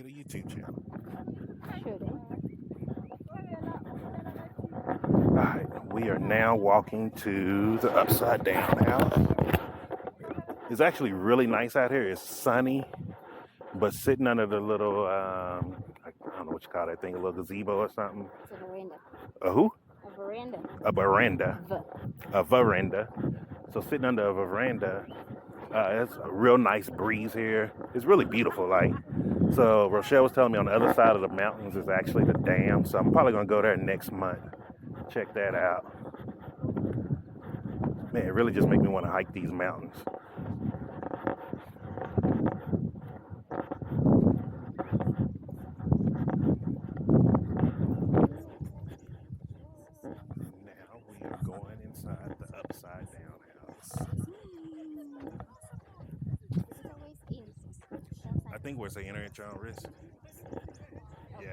get a YouTube channel. Shouldn't. All right, we are now walking to the Upside Down House. It's actually really nice out here. It's sunny, but sitting under the little, I don't know what you call that thing, a little gazebo or something. It's a veranda. A who? A veranda. A veranda. V. A veranda. So sitting under a veranda, it's a real nice breeze here. It's really beautiful. So Rochelle was telling me on the other side of the mountains is actually the dam. So I'm probably gonna go there next month. Check that out. Man, it really just makes me want to hike these mountains. Now we are going inside the Upside Down House. I think we're saying enter at your own risk. Yeah.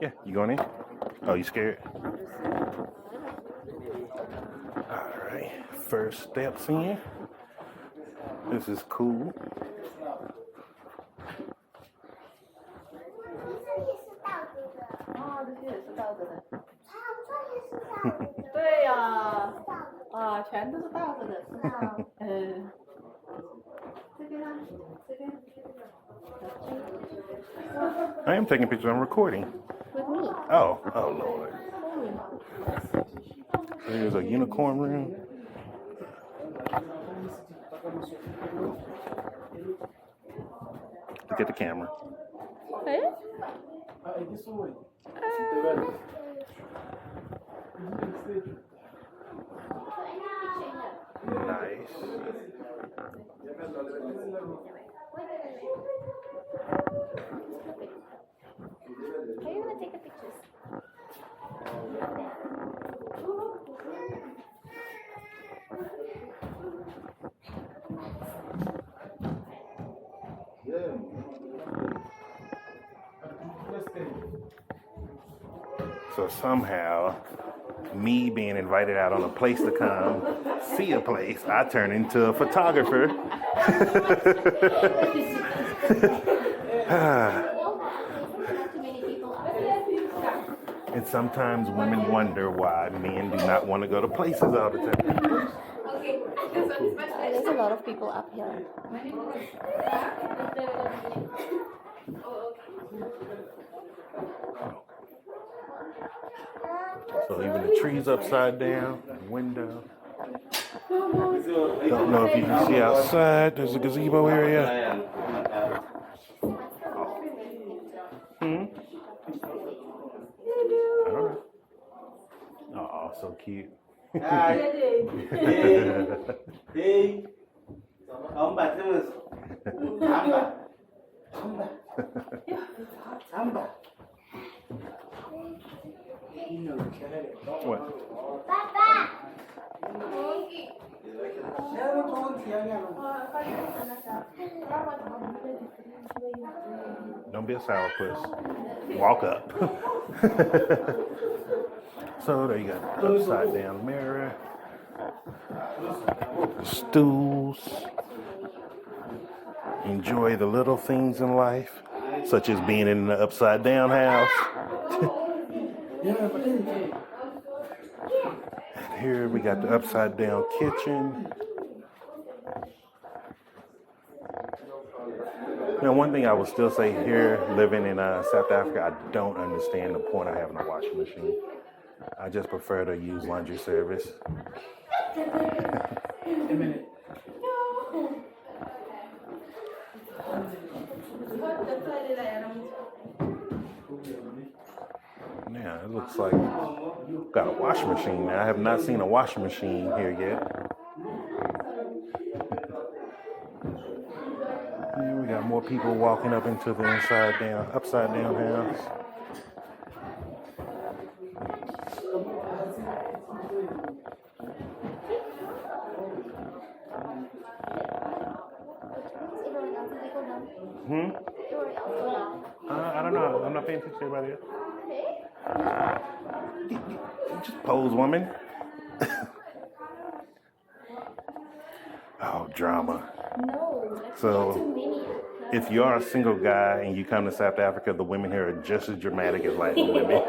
Yeah, you going in? Oh, you scared? All right, first steps in. This is cool. I am taking pictures. I'm recording. With me. Oh Lord. There's a unicorn room. Look at the camera. Hey? Nice. How are you gonna take the pictures? So somehow, me being invited out on a place to come see a place, I turn into a photographer. And sometimes women wonder why men do not want to go to places all the time. There's a lot of people up here. So even the trees upside down, the window. Don't know if you can see outside. There's a gazebo area. Oh, so cute. What? Don't be a sourpuss. Walk up. So there you got the upside down mirror, stools. Enjoy the little things in life, such as being in the upside down house. And here we got the upside down kitchen. Now, one thing I would still say here, living in South Africa, I don't understand the point of having a washing machine. I just prefer to use laundry service. Now, it looks like got a washing machine now. I have not seen a washing machine here yet. We got more people walking up into the upside down house. Hmm? I don't know. I'm not paying attention to everybody else. Just pose, woman. Oh, drama. So, if you are a single guy and you come to South Africa, the women here are just as dramatic as Latin women.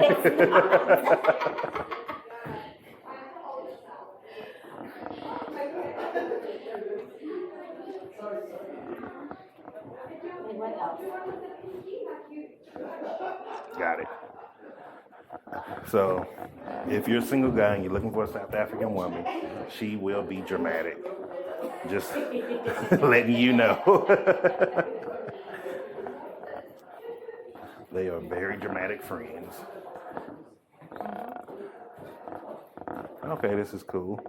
Got it. So, if you're a single guy and you're looking for a South African woman, she will be dramatic. Just letting you know. They are very dramatic friends. Okay, this is cool.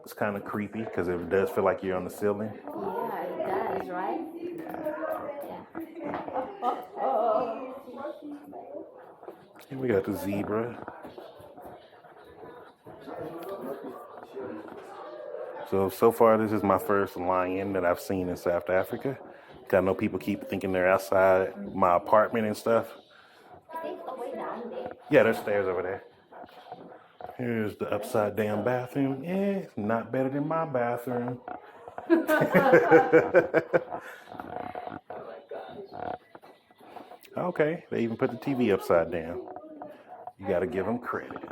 It's kind of creepy because it does feel like you're on the ceiling. Yeah, it does, right? Here we got the zebra. So far, this is my first lion that I've seen in South Africa. I know people keep thinking they're outside my apartment and stuff. Yeah, there's stairs over there. Here's the upside down bathroom. Yeah, it's not better than my bathroom. Okay, they even put the TV upside down. You got to give them credit.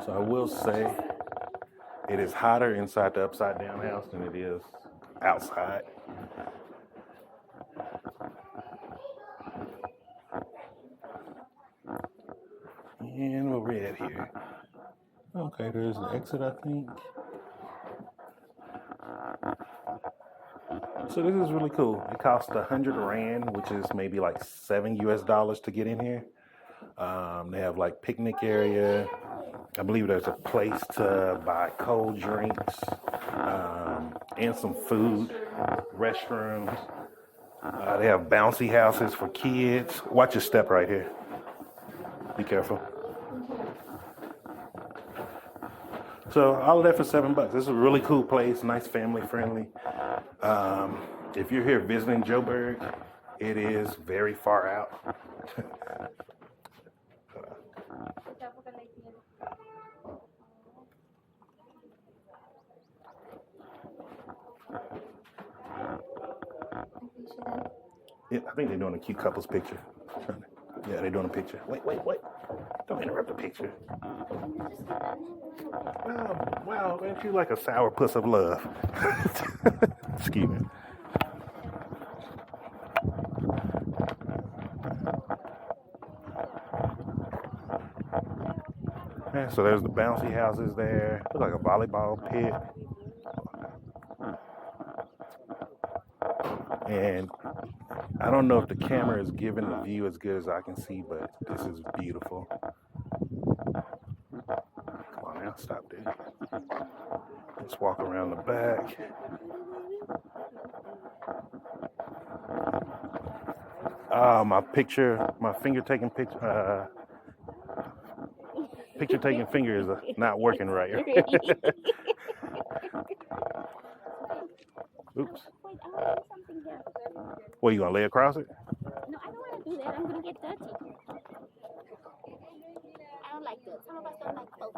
So I will say it is hotter inside the upside down house than it is outside. And where we're at here. Okay, there's the exit, I think. So this is really cool. It costs 100 Rand, which is maybe like $7 US to get in here. They have like picnic area. I believe there's a place to buy cold drinks and some food, restrooms. They have bouncy houses for kids. Watch your step right here. Be careful. So all of that for $7. This is a really cool place, nice family friendly. If you're here visiting Joburg, it is very far out. Yeah, I think they're doing a cute couples picture. Yeah, they're doing a picture. Wait. Don't interrupt the picture. Wow, aren't you like a sour puss of love? Excuse me. Yeah, so there's the bouncy houses there. Looks like a volleyball pit. And I don't know if the camera is giving the view as good as I can see, but this is beautiful. Come on now, stop there. Let's walk around the back. My finger taking picture taking finger is not working right. Oops. Wait, I want to do something here. What, you gonna lay across it? No, I don't want to do that. I'm going to get dirty. I don't like dirt. Some of us don't like clothes.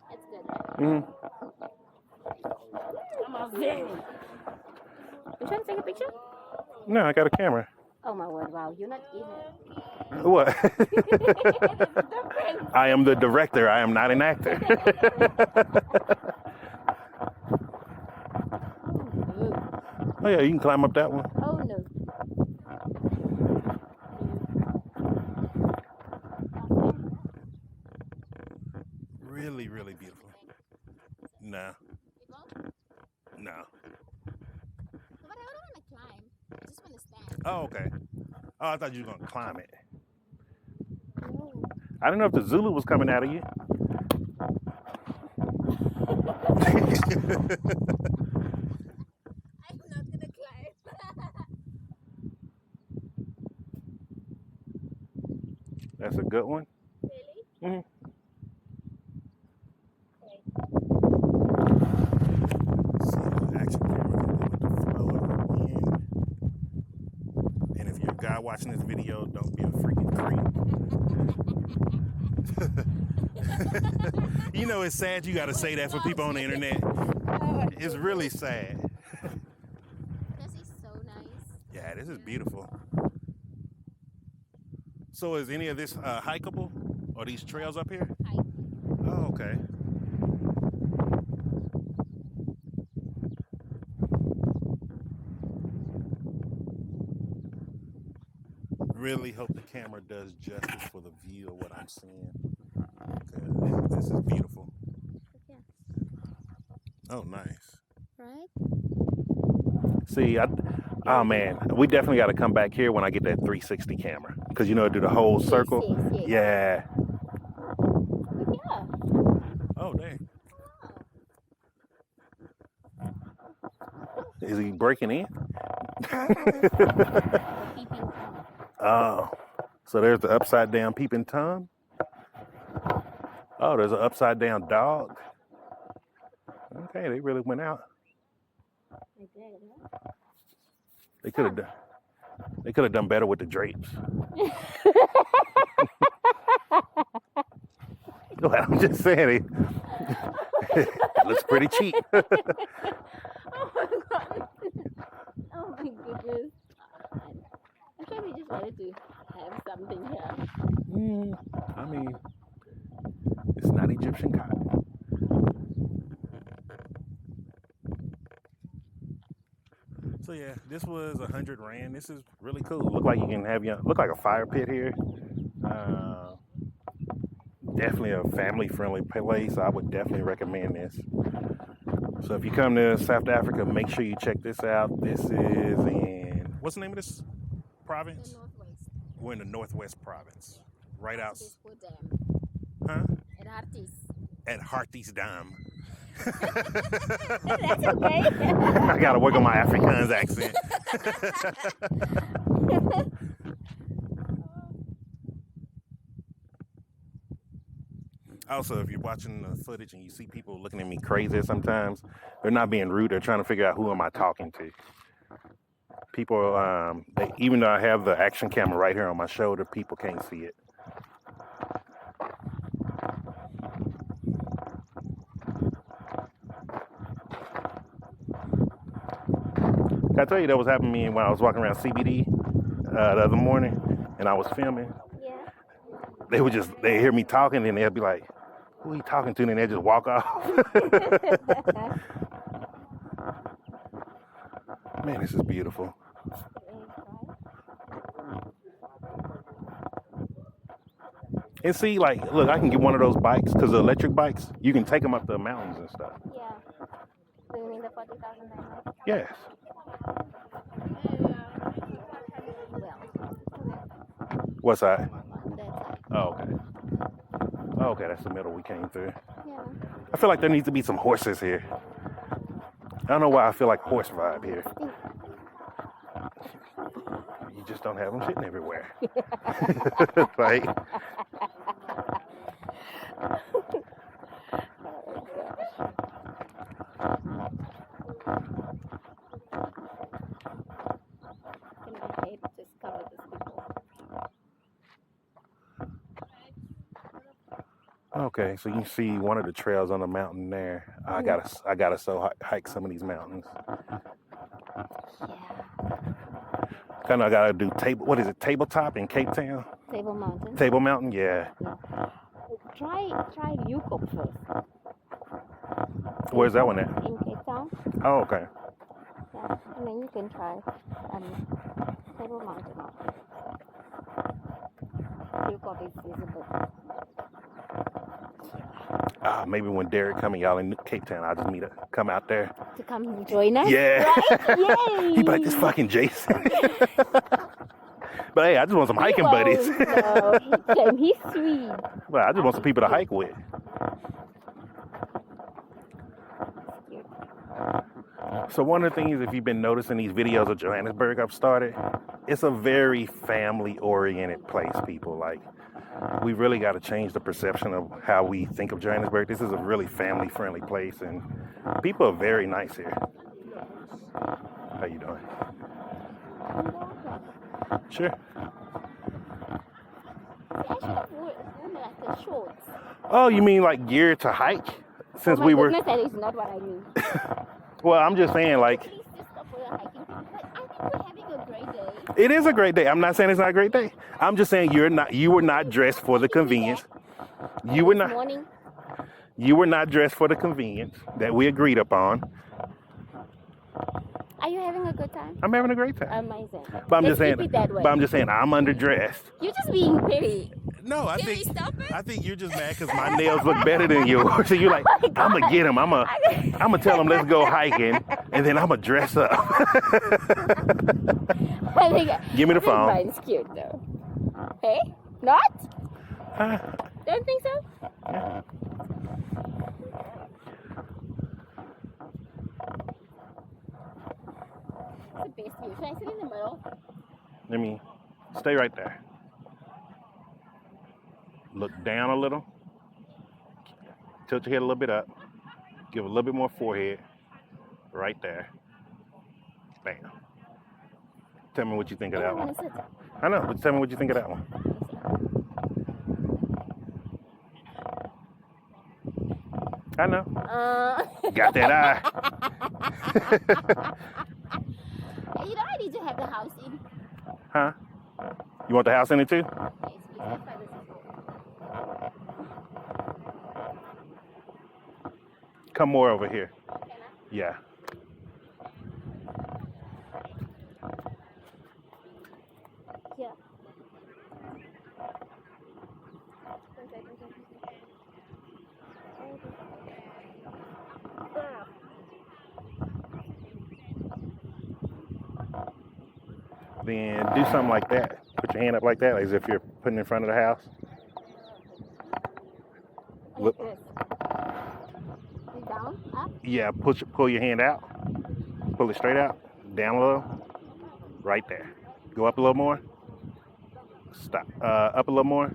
That's good, right? Mm-hmm. I'm a very. You trying to take a picture? No, I got a camera. Oh my word! Wow, you're not even. What? I am the director. I am not an actor. Oh yeah, you can climb up that one. Oh no. Really, really beautiful. No. No. But I don't want to climb. I just want to stand. Oh, okay. Oh, I thought you were gonna climb it. No. I didn't know if the Zulu was coming out of you. I'm not gonna climb. That's a good one. Really? Mhm. Okay. See the action camera with the flow of the wind. And if you're a guy watching this video, don't be a freaking creep. You know it's sad you gotta say that for people on the internet. It's really sad. This is so nice. Yeah, this is beautiful. So is any of this hikeable? Or these trails up here? Hike. Oh, okay. Really hope the camera does justice for the view of what I'm seeing. 'Cause this is beautiful. Yeah. Oh, nice. Right? See, oh man, we definitely got to come back here when I get that 360 camera. Because you know, do the whole circle. Yes. Yeah. Yeah. Oh, dang. Is he breaking in? Peeping Tom. Oh, so there's the upside down peeping Tom. Oh, there's an upside down dog. Okay, they really went out. Right there, huh? They could have done better with the drapes. I'm just saying, it looks pretty cheap. Oh my god. Oh my goodness. I'm sure we just wanted to have something here. I mean, it's not Egyptian cotton. So yeah, this was 100 Rand. This is really cool. Look like you can have look like a fire pit here. Definitely a family-friendly place. I would definitely recommend this. So if you come to South Africa, make sure you check this out. This is in, what's the name of this province? The northwest. We're in the Northwest Province, right out. Hartbeespoort Dam. Huh? At Harties. At Hartbeespoort. That's okay. I gotta work on my Afrikaans accent. Also, if you're watching the footage and you see people looking at me crazy sometimes, they're not being rude. They're trying to figure out who am I talking to. People, even though I have the action camera right here on my shoulder, people can't see it. Can I tell you that was happening to me when I was walking around CBD the other morning and I was filming? Yeah. They hear me talking and they'll be like, who are you talking to? And they just walk off. Man, this is beautiful. And see, like, look, I can get one of those bikes because the electric bikes, you can take them up the mountains and stuff. Yeah. So you mean the 40,000 diamonds? Yes. Well, What's that? on that side. Oh, okay. Oh, okay, that's the middle we came through. Yeah. I feel like there needs to be some horses here. I don't know why I feel like horse vibe here. You just don't have them sitting everywhere. Like, Gonna be able to discover these people. okay, so you can see one of the trails on the mountain there. I gotta hike some of these mountains. Yeah. Kind of gotta do tabletop in Cape Town? Table Mountain. Table Mountain, yeah. Try Yukop first. Where's that one at? In Cape Town. Oh, okay. Yeah. And then you can try Table Mountain. Yukop is visible. Maybe when Derek come and y'all in Cape Town, I'll just come out there. To come join us? Yeah. Right? Yay! He like this fucking Jason. But hey, I just want some hiking buddies. No, Tim, he's sweet. Well, I just want some people to hike with. So one of the things, if you've been noticing these videos of Johannesburg I've started, it's a very family-oriented place, people. Like, we really got to change the perception of how we think of Johannesburg. This is a really family-friendly place, and people are very nice here. How you doing? Sure. I should have worn like the shorts. Oh, you mean like gear to hike? Since Oh my we were... goodness, that is not what I mean. Well, I'm just saying, like, Please just stop for your hiking. But I think we're having a great day. it is a great day. I'm not saying it's not a great day. I'm just saying you were not dressed for the convenience. You were This not morning, you were not dressed for the convenience that we agreed upon. are you having a good time? I'm having a great time. Amazing. But I'm Let's just keep saying it that way. but I'm just saying I'm underdressed. You're just being petty. No, I Can we stop it? I think you're just mad because my nails look better than yours. So you're like, I'm gonna get him. I'm gonna tell him let's go hiking, and then I'm gonna dress up. I think, Give me the I think phone. mine's cute though. Hey? Not? Don't think so? It's the best view. Should I sit in the middle? Let me stay right there. Look down a little. Tilt your head a little bit up. Give a little bit more forehead. Right there. Bam. Tell me what you think of I that don't one. want to sit. I know, but tell me what you think of that one. I know. Got that eye. You know I need to have the house in. Huh? You want the house in it too? Yes, please. That's why this is cool. Come more over here. Okay, now. Yeah. Yeah. Then do something like that. Put your hand up like that, as if you're putting it in front of the house. Look. Like this. You down, up. Yeah, pull your hand out. Pull it straight out. Down a little. Right there. Go up a little more. Stop. Up a little more.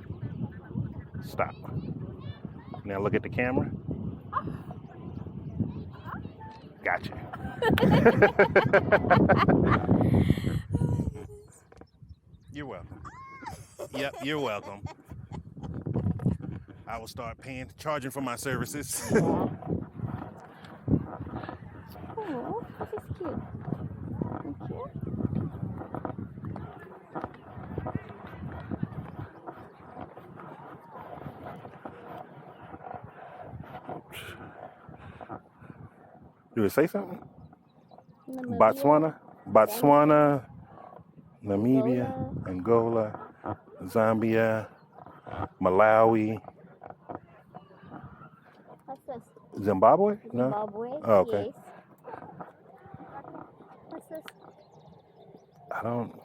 Stop. Now look at the camera. Gotcha. You're welcome. Yep, you're welcome. I will start charging for my services. Oh, this is cute. Thank you. Do it say something? Namibia, Botswana, Namibia, Angola, Zambia, Malawi, What's this? Zimbabwe? No? Zimbabwe. Oh, okay. Yes. What's this? I don't.